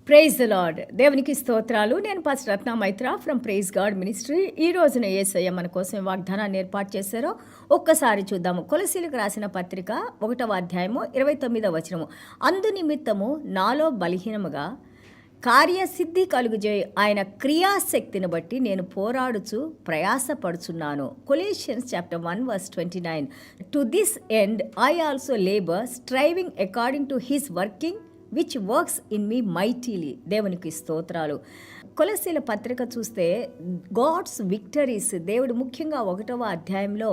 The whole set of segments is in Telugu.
Praise the lord. దేవునికి స్తోత్రాలు. నేను pastor Ratna Maitra from praise God ministry. ఈ రోజున యేసయ్య మన కోసం వాగ్దానాన్ని ఏర్పాటు చేశారో ఒక్కసారి చూద్దాము. కొలసీలకు రాసిన పత్రిక 1వ అధ్యాయము 29వ వచనము. అందు నిమిత్తము నాలో బలహీనముగా కార్యసిద్ధి కలుగుజేయి ఆయన క్రియాశక్తిని బట్టి నేను పోరాడుచు ప్రయాసపడుచున్నాను. Colossians chapter 1 verse 29. To this end I also labour striving according to his working which works in me mightily. దేవునికి స్తోత్రాలు. కొలసీల పత్రిక చూస్తే గాడ్స్ విక్టరీస్, దేవుడు ముఖ్యంగా 1వ అధ్యాయంలో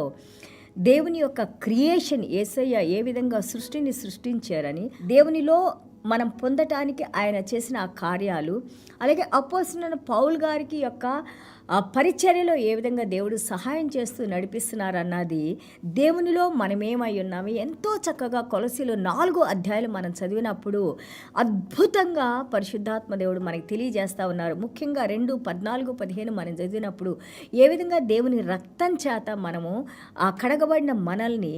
దేవుని యొక్క క్రియేషన్, యేసయ్య ఏ విధంగా సృష్టిని సృష్టించారని, దేవునిలో మనం పొందటానికి ఆయన చేసిన ఆ కార్యాలు, అలాగే అపోస్తలుడైన పౌలు గారికి యొక్క ఆ పరిచర్యలో ఏ విధంగా దేవుడు సహాయం చేస్తూ నడిపిస్తున్నారన్నది, దేవునిలో మనమేమై ఉన్నాము ఎంతో చక్కగా కొలసీలో 4 అధ్యాయాలు మనం చదివినప్పుడు అద్భుతంగా పరిశుద్ధాత్మ దేవుడు మనకి తెలియజేస్తూ ఉన్నారు. ముఖ్యంగా 2:14-15 మనం చదివినప్పుడు ఏ విధంగా దేవుని రక్తం చేత మనము ఆ కడగబడిన మనల్ని,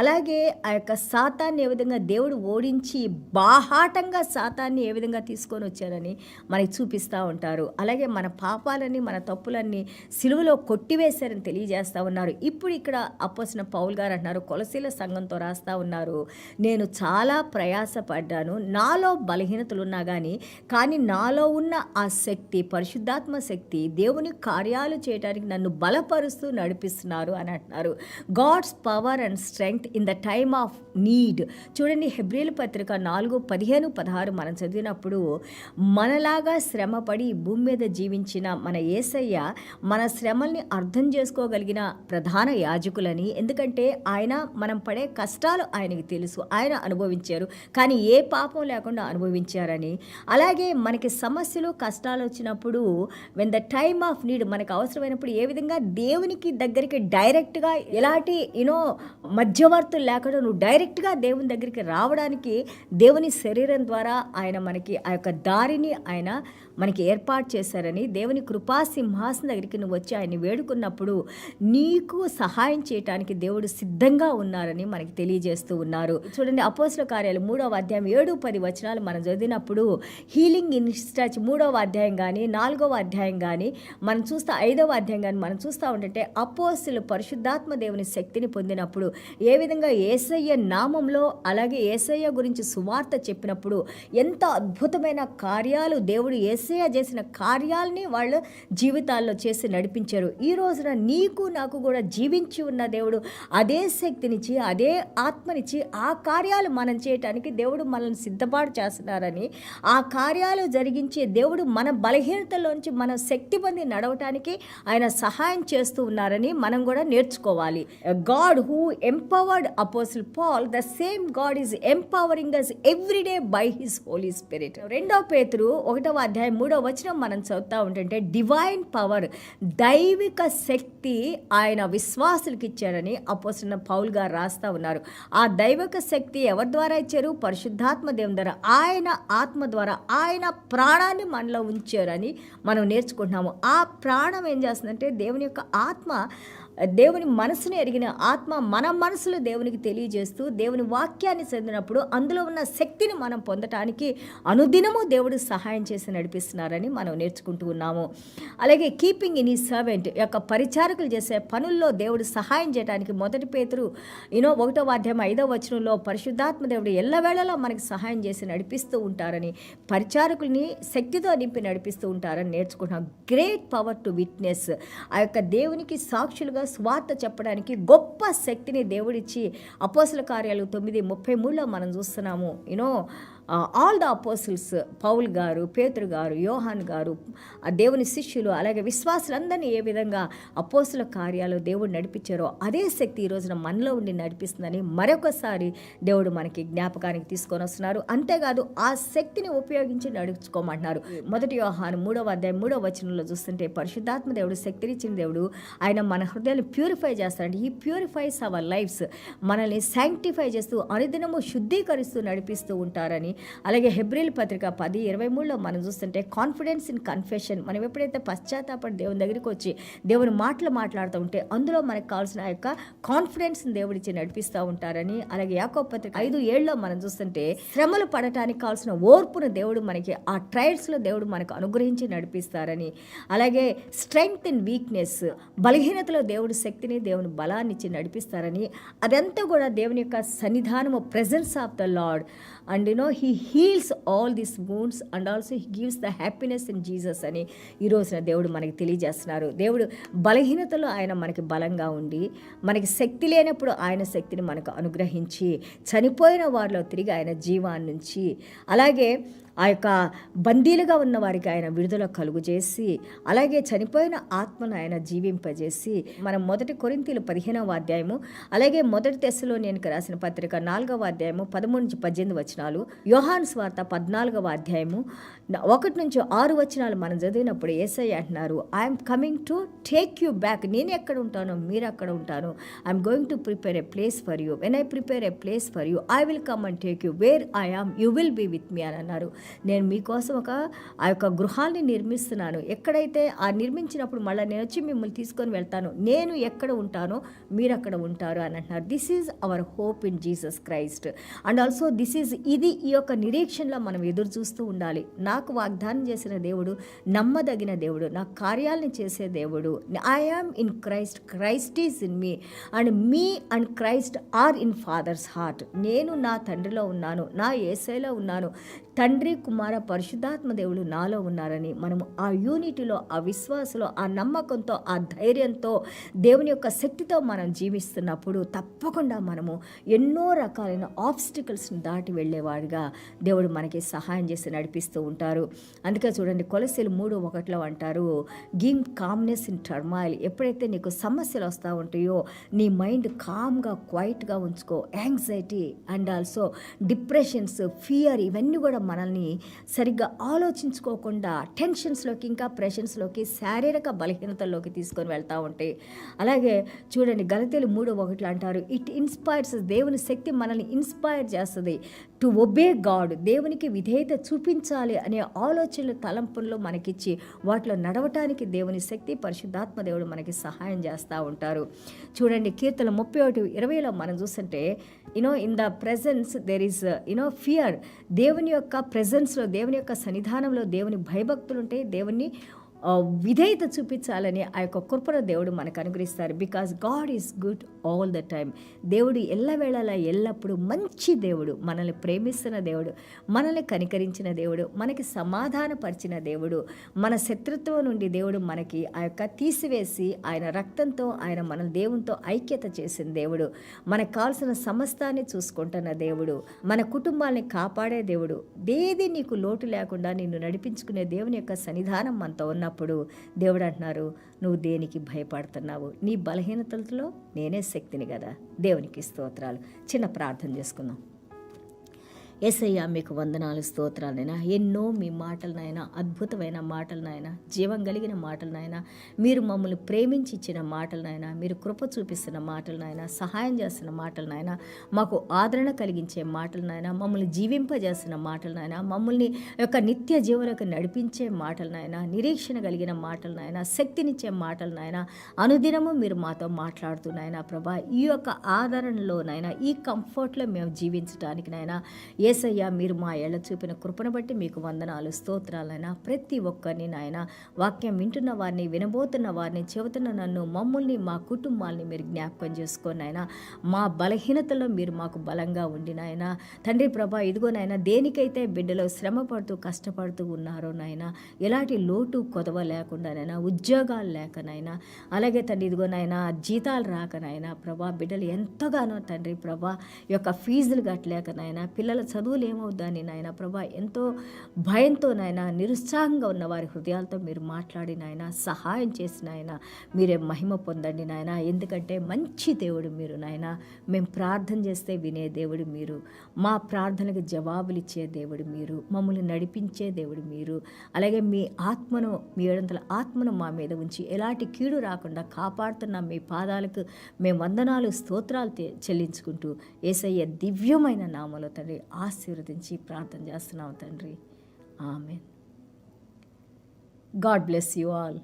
అలాగే ఆ యొక్క సాతాన్ని ఏ విధంగా దేవుడు ఓడించి బాహాటంగా సాతాన్ని ఏ విధంగా తీసుకొని వచ్చారని మనకి చూపిస్తూ ఉంటారు. అలాగే మన పాపాలని, మన తప్పులన్నీ సిలువలో కొట్టివేశారని తెలియజేస్తూ ఉన్నారు. ఇప్పుడు ఇక్కడ అపోస్తలుడైన పౌలు గారు అంటున్నారు, కొలసీల సంఘంతో రాస్తూ ఉన్నారు, నేను చాలా ప్రయాసపడ్డాను, నాలో బలహీనతలు ఉన్నా కానీ నాలో ఉన్న ఆ శక్తి, పరిశుద్ధాత్మ శక్తి దేవుని కార్యాలు చేయడానికి నన్ను బలపరుస్తూ నడిపిస్తున్నారు అని అంటున్నారు. God's power and strength in the time of need. చూడండి, హెబ్రీయుల పత్రిక 4:15-16 మనం చదివినప్పుడు, మనలాగా శ్రమపడి భూమి మీద జీవించిన మన యేసయ్య మన శ్రమల్ని అర్థం చేసుకోగలిగిన ప్రధాన యాజకులని, ఎందుకంటే ఆయన మనం పడే కష్టాలు ఆయనకి తెలుసు, ఆయన అనుభవించారు, కానీ ఏ పాపం లేకుండా అనుభవించారని. అలాగే మనకి సమస్యలు, కష్టాలు వచ్చినప్పుడు when the time of need, మనకు అవసరమైనప్పుడు ఏ విధంగా దేవునికి దగ్గరికి డైరెక్ట్గా, ఎలాంటి మధ్యవర్తులు లేకుండా నువ్వు డైరెక్ట్గా దేవుని దగ్గరికి రావడానికి దేవుని శరీరం ద్వారా ఆయన మనకి ఆ యొక్క దారిని ఆయన మనకి ఏర్పాటు చేశారని, దేవుని కృపా సింహాసనం దగ్గరికి నువ్వు వచ్చి ఆయన్ని వేడుకున్నప్పుడు నీకు సహాయం చేయటానికి దేవుడు సిద్ధంగా ఉన్నారని మనకి తెలియజేస్తూ ఉన్నారు. చూడండి, అపోస్తలుల కార్యాలు 3వ అధ్యాయం 7-10 వచనాలు మనం చదివినప్పుడు, హీలింగ్ ఇన్స్టాచ్ 3వ అధ్యాయం కానీ 4వ అధ్యాయం కానీ మనం చూస్తా, 5వ అధ్యాయం కానీ మనం చూస్తూ ఉంటే అపోస్తలులు పరిశుద్ధాత్మ దేవుని శక్తిని పొందినప్పుడు ఏ విధంగా యేసయ్య నామంలో, అలాగే యేసయ్య గురించి సువార్త చెప్పినప్పుడు ఎంత అద్భుతమైన కార్యాలు దేవుడు యేసయ్య చేసిన కార్యాలని వాళ్ళ జీవితాల్లో చేసి నడిపించారు. ఈ రోజున నీకు నాకు కూడా జీవించి ఉన్న దేవుడు అదే శక్తినిచ్చి, అదే ఆత్మనిచ్చి ఆ కార్యాలు మనం చేయటానికి దేవుడు మనల్ని సిద్ధపాటు చేస్తున్నారని, ఆ కార్యాలు జరిగించే దేవుడు మన బలహీనతలోంచి మన శక్తి పొంది నడవటానికి ఆయన సహాయం చేస్తూ ఉన్నారని మనం కూడా నేర్చుకోవాలి. God who empowered apostle Paul, the same God is empowering us every day by his holy spirit. 2 పేతురు 1వ అధ్యాయం 3వ వచనం మనం చదువుతూ ఉంటుంటే, డివైన్ పవర్, దైవిక శక్తి ఆయన విశ్వాసులకు ఇచ్చారని అపోస్తలుడైన పౌలు గారు రాస్తూ ఉన్నారు. ఆ దైవిక శక్తి ఎవరి ద్వారా ఇచ్చారు? పరిశుద్ధాత్మ దేవుని ద్వారా, ఆయన ఆత్మ ద్వారా ఆయన ప్రాణాన్ని మనలో ఉంచారని మనం నేర్చుకుంటున్నాము. ఆ ప్రాణం ఏం చేస్తుందంటే, దేవుని యొక్క ఆత్మ, దేవుని మనసును ఎరిగిన ఆత్మ మన మనసులో దేవునికి తెలియజేస్తూ దేవుని వాక్యాన్ని చదివినప్పుడు అందులో ఉన్న శక్తిని మనం పొందటానికి అనుదినము దేవుడు సహాయం చేసి నడిపిస్తున్నారని మనం నేర్చుకుంటూ ఉన్నాము. అలాగే కీపింగ్ ఇన్ హిస్ సర్వెంట్ యొక్క పరిచారకులు చేసే పనుల్లో దేవుడు సహాయం చేయడానికి 1 పేతురు 1వ అధ్యాయం 5వ వచనంలో పరిశుద్ధాత్మ దేవుడు ఎల్లవేళలా మనకి సహాయం చేసి నడిపిస్తూ ఉంటారని, పరిచారకుల్ని శక్తితో నింపి నడిపిస్తూ ఉంటారని నేర్చుకుంటున్నాం. గ్రేట్ పవర్ టు విట్నెస్, ఆ యొక్క దేవునికి సాక్షులుగా స్వార్థ చెప్పడానికి గొప్ప శక్తిని దేవుడిచ్చి అపోస్తలుల కార్యాలు 9:33లో మనం చూస్తున్నాము. ఆల్ ద అపోస్టిల్స్, పౌల్ గారు, పేతురు గారు, యోహాన్ గారు, ఆ దేవుని శిష్యులు, అలాగే విశ్వాసులందరినీ ఏ విధంగా అపోస్తలుల కార్యాలు దేవుడు నడిపించారో అదే శక్తి ఈ రోజున మనలో ఉండి నడిపిస్తుందని మరొకసారి దేవుడు మనకి జ్ఞాపకానికి తీసుకొని వస్తున్నారు. అంతేకాదు ఆ శక్తిని ఉపయోగించి నడుచుకోమంటున్నారు. 1 యోహాను 3వ అధ్యాయం 3వ వచనంలో చూస్తుంటే, పరిశుద్ధాత్మ దేవుడు, శక్తినిచ్చిన దేవుడు, ఆయన మన హృదయాన్ని ప్యూరిఫై చేస్తాడు. ఈ ప్యూరిఫైస్ అవర్ లైఫ్స్, మనల్ని శాంక్టిఫై చేస్తూ అనుదినము శుద్ధీకరిస్తూ నడిపిస్తూ ఉంటారని అలాగే హెబ్రీల పత్రిక 10:23లో మనం చూస్తుంటే కాన్ఫిడెన్స్ ఇన్ కన్ఫెషన్. మనం ఎప్పుడైతే పశ్చాత్తాపడి దేవుని దగ్గరికి వచ్చి దేవుని మాటలు మాట్లాడుతూ ఉంటే అందులో మనకు కావాల్సిన ఆ యొక్క కాన్ఫిడెన్స్ని దేవుడిచ్చి నడిపిస్తూ ఉంటారని. అలాగే యాకోబు పత్రిక 5:7లో మనం చూస్తుంటే శ్రమలు పడటానికి కావాల్సిన ఓర్పును దేవుడు మనకి ఆ ట్రయల్స్లో దేవుడు మనకు అనుగ్రహించి నడిపిస్తారని. అలాగే స్ట్రెంగ్త్ ఇన్ వీక్నెస్, బలహీనతలో దేవుడు శక్తిని దేవుని బలాన్ని ఇచ్చి నడిపిస్తారని. అదంతా కూడా దేవుని యొక్క సన్నిధానము, presence of the Lord. And he heals all these wounds and also he gives the happiness in Jesus అని ఈ రోజున దేవుడు మనకి తెలియజేస్తున్నారు. దేవుడు బలహీనతలో ఆయన మనకి బలంగా ఉండి, మనకి శక్తి లేనప్పుడు ఆయన శక్తిని మనకు అనుగ్రహించి, చనిపోయిన వారిలో తిరిగి ఆయన జీవాన్ని నుంచి, అలాగే ఆ యొక్క బందీలుగా ఉన్న వారికి ఆయన విడుదల కలుగు చేసి, అలాగే చనిపోయిన ఆత్మను ఆయన జీవింపజేసి, మనం 1 కొరింథీయులు 15వ అధ్యాయము, అలాగే 1 తెస్సలోనియన్లకు రాసిన పత్రిక 4వ అధ్యాయము 13-18 వచనాలు, యోహాను సువార్త 14వ అధ్యాయము 1-6 వచనాలు మనం చదివినప్పుడు యేసయ్య అంటున్నారు, I'm coming to take you back. నేను ఎక్కడ ఉంటానో మీరు అక్కడ ఉంటాను. I'm going to prepare a place for you. When I prepare a place for you I will come and take you. Where I am you will be with me అని అన్నారు. నేను మీకోసం ఆ యొక్క గృహాన్ని నిర్మిస్తున్నాను. ఎక్కడైతే ఆ నిర్మించినప్పుడు మళ్ళీ నేను వచ్చి మిమ్మల్ని తీసుకొని వెళ్తాను. నేను ఎక్కడ ఉంటానో మీరు అక్కడ ఉంటారు అని అంటున్నారు. This is our hope in Jesus Christ. And also ఇది ఈ యొక్క నిరీక్షణలో మనం ఎదురు చూస్తూ ఉండాలి. నాకు వాగ్దానం చేసిన దేవుడు నమ్మదగిన దేవుడు, నా కార్యాలను చేసే దేవుడు. I am in Christ, Christ is in me, and me and Christ are in father's heart. నేను నా తండ్రిలో ఉన్నాను, నా యేసయ్యలో ఉన్నాను. తండ్రి, కుమార, పరిశుద్ధాత్మ దేవుడు నాలో ఉన్నారని మనము ఆ యూనిటీలో, ఆ విశ్వాసంలో, ఆ నమ్మకంతో, ఆ ధైర్యంతో, దేవుని యొక్క శక్తితో మనం జీవిస్తున్నప్పుడు తప్పకుండా మనము ఎన్నో రకాలైన ఆబ్స్టికల్స్ని దాటి వెళ్ళేవాడిగా దేవుడు మనకి సహాయం చేసి నడిపిస్తూ ఉంటారు. అందుకే చూడండి, కొలస్సీలు 3:1 అంటారు, గివ్ కామ్నెస్ ఇన్ టర్మాయిల్. ఎప్పుడైతే నీకు సమస్యలు వస్తూ ఉంటాయో నీ మైండ్ కామ్గా, క్వైట్గా ఉంచుకో. Anxiety and also depressions, fear, ఇవన్నీ కూడా మనల్ని సరిగ్గా ఆలోచించుకోకుండా టెన్షన్స్లోకి, ఇంకా ప్రెషన్స్లోకి, శారీరక బలహీనతల్లోకి తీసుకొని వెళ్తూ ఉంటాయి. అలాగే చూడండి, గలతీయులు 3:1 అంటారు, ఇట్ ఇన్స్పైర్స్. దేవుని శక్తి మనల్ని ఇన్స్పైర్ చేస్తుంది టు ఒబే గాడ్. దేవునికి విధేయత చూపించాలి అనే ఆలోచనలు, తలంపుల్లో మనకిచ్చి వాటిలో నడవటానికి దేవుని శక్తి, పరిశుద్ధాత్మ దేవుడు మనకి సహాయం చేస్తూ ఉంటారు. చూడండి, కీర్తన 31:20లో మనం చూస్తుంటే, in the presence there is fear. దేవుని యొక్క ప్రెజెన్స్లో, దేవుని యొక్క సన్నిధానంలో దేవుని భయభక్తులు ఉంటే దేవుని విధేయత చూపించాలని ఆ యొక్క కృపను దేవుడు మనకు అనుగ్రహిస్తారు. Because God is good all the time. దేవుడు ఎల్లవేళలా ఎల్లప్పుడూ మంచి దేవుడు, మనల్ని ప్రేమిస్తున్న దేవుడు, మనల్ని కనికరించిన దేవుడు, మనకి సమాధానపరిచిన దేవుడు, మన శత్రుత్వం నుండి దేవుడు మనకి ఆ యొక్క తీసివేసి ఆయన రక్తంతో ఆయన మన దేవునితో ఐక్యత చేసిన దేవుడు, మనకు కావాల్సిన సమస్తాన్ని చూసుకుంటున్న దేవుడు, మన కుటుంబాన్ని కాపాడే దేవుడు, ఏది నీకు లోటు లేకుండా నిన్ను నడిపించుకునే దేవుని యొక్క సన్నిధానం మనతో ఉన్నప్పుడు దేవుడు అంటున్నారు, నువ్వు దేనికి భయపడుతున్నావు? నీ బలహీనతలతో నేనే శక్తిని కదా. దేవునికి స్తోత్రాలు. చిన్న ప్రార్థన చేసుకుందాం. యేసయ్య, మీకు వందనాలు, స్తోత్రాలైనా. ఎన్నో మీ మాటలనైనా, అద్భుతమైన మాటలనైనా, జీవం కలిగిన మాటలనైనా, మీరు మమ్మల్ని ప్రేమించి ఇచ్చిన మాటలనైనా, మీరు కృప చూపిస్తున్న మాటలనైనా, సహాయం చేస్తున్న మాటలనైనా, మాకు ఆదరణ కలిగించే మాటలనైనా, మమ్మల్ని జీవింపజేస్తున్న మాటలనైనా, మమ్మల్ని యొక్క నిత్య జీవులకు నడిపించే మాటలనైనా, నిరీక్షణ కలిగిన మాటలనైనా, శక్తినిచ్చే మాటలనైనా, అనుదినము మీరు మాతో మాట్లాడుతున్నాయినా ప్రభా. ఈ యొక్క ఆదరణలోనైనా, ఈ కంఫర్ట్లో మేము జీవించడానికినైనా యేసయ్య, మీరు మా ఏళ్ళ చూపిన కృపను బట్టి మీకు వందనాలు, స్తోత్రాలైనా. ప్రతి ఒక్కరిని నాయన, వాక్యం వింటున్న వారిని, వినబోతున్న వారిని, చెబుతున్న నన్ను, మమ్మల్ని, మా కుటుంబాలని మీరు జ్ఞాపకం చేసుకొని నాయన, మా బలహీనతలో మీరు మాకు బలంగా ఉండి నాయన తండ్రి ప్రభా. ఇదిగోనైనా దేనికైతే బిడ్డలో శ్రమ పడుతూ కష్టపడుతూ ఉన్నారో నాయన, ఎలాంటి లోటు కొదవ లేకుండానైనా, ఉద్యోగాలు లేకనైనా, అలాగే తండ్రి ఇదిగోనైనా జీతాలు రాకనైనా ప్రభా, బిడ్డలు ఎంతగానో తండ్రి ప్రభా యొక్క ఫీజులు కట్టలేకనైనా, పిల్లల చదువులు ఏమవుద్దని నాయన ప్రభా ఎంతో భయంతో నాయన, నిరుత్సాహంగా ఉన్న వారి హృదయాలతో మీరు మాట్లాడి నాయన, సహాయం చేసిన ఆయన మీరే మహిమ పొందండి నాయన. ఎందుకంటే మంచి దేవుడు మీరు నాయన. మేము ప్రార్థన చేస్తే వినే దేవుడు మీరు, మా ప్రార్థనలకు జవాబులు ఇచ్చే దేవుడు మీరు, మమ్మల్ని నడిపించే దేవుడు మీరు. అలాగే మీ ఆత్మను, మీ ఏడంతల ఆత్మను మా మీద ఉంచి ఎలాంటి కీడు రాకుండా కాపాడుతున్న మీ పాదాలకు మేము వందనాలు, స్తోత్రాలు చెల్లించుకుంటూ యేసయ్య దివ్యమైన నామములో తండ్రి ఆశీర్వదించి ప్రార్థన చేస్తున్నాం తండ్రి. Amen. God bless you all.